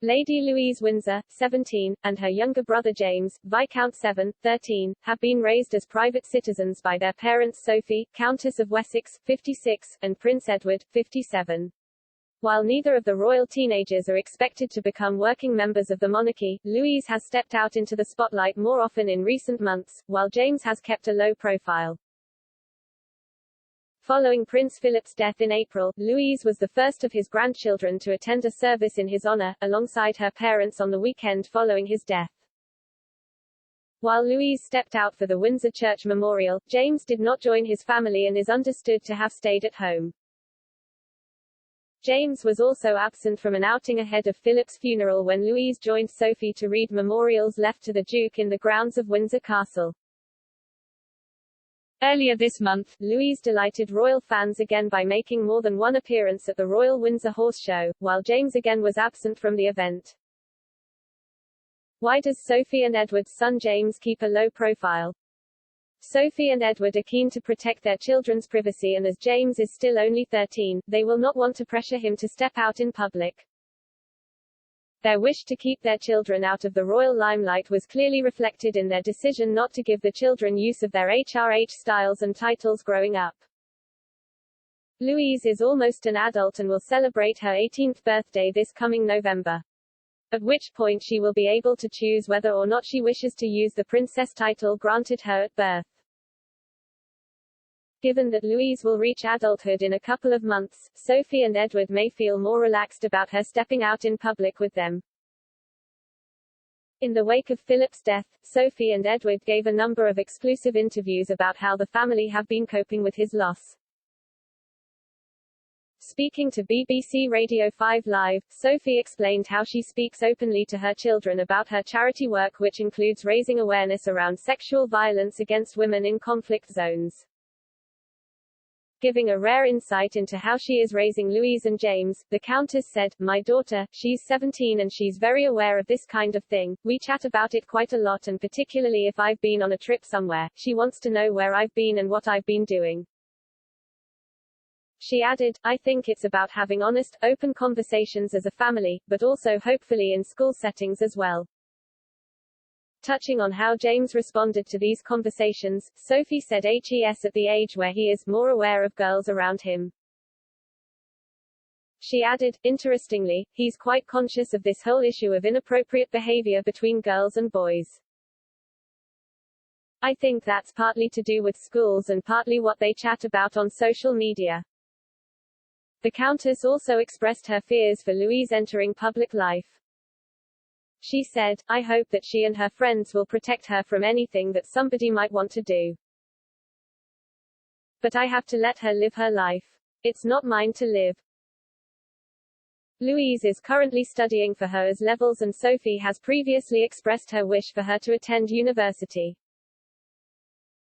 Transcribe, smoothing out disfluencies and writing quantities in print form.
Lady Louise Windsor, 17, and her younger brother James, Viscount 7, 13, have been raised as private citizens by their parents Sophie, Countess of Wessex, 56, and Prince Edward, 57. While neither of the royal teenagers are expected to become working members of the monarchy, Louise has stepped out into the spotlight more often in recent months, while James has kept a low profile. Following Prince Philip's death in April, Louise was the first of his grandchildren to attend a service in his honor, alongside her parents on the weekend following his death. While Louise stepped out for the Windsor Church memorial, James did not join his family and is understood to have stayed at home. James was also absent from an outing ahead of Philip's funeral when Louise joined Sophie to read memorials left to the Duke in the grounds of Windsor Castle. Earlier this month, Louise delighted royal fans again by making more than one appearance at the Royal Windsor Horse Show, while James again was absent from the event. Why does Sophie and Edward's son James keep a low profile? Sophie and Edward are keen to protect their children's privacy, and as James is still only 13, they will not want to pressure him to step out in public. Their wish to keep their children out of the royal limelight was clearly reflected in their decision not to give the children use of their HRH styles and titles growing up. Louise is almost an adult and will celebrate her 18th birthday this coming November. At which point she will be able to choose whether or not she wishes to use the princess title granted her at birth. Given that Louise will reach adulthood in a couple of months, Sophie and Edward may feel more relaxed about her stepping out in public with them. In the wake of Philip's death, Sophie and Edward gave a number of exclusive interviews about how the family have been coping with his loss. Speaking to BBC Radio 5 Live, Sophie explained how she speaks openly to her children about her charity work, which includes raising awareness around sexual violence against women in conflict zones. Giving a rare insight into how she is raising Louise and James, the Countess said, "My daughter, she's 17 and she's very aware of this kind of thing. We chat about it quite a lot, and particularly if I've been on a trip somewhere, she wants to know where I've been and what I've been doing." She added, "I think it's about having honest, open conversations as a family, but also hopefully in school settings as well." Touching on how James responded to these conversations, Sophie said he's at the age where he is more aware of girls around him. She added, "Interestingly, he's quite conscious of this whole issue of inappropriate behavior between girls and boys. I think that's partly to do with schools and partly what they chat about on social media." The Countess also expressed her fears for Louise entering public life. She said, "I hope that she and her friends will protect her from anything that somebody might want to do. But I have to let her live her life. It's not mine to live." Louise is currently studying for her A levels, and Sophie has previously expressed her wish for her to attend university.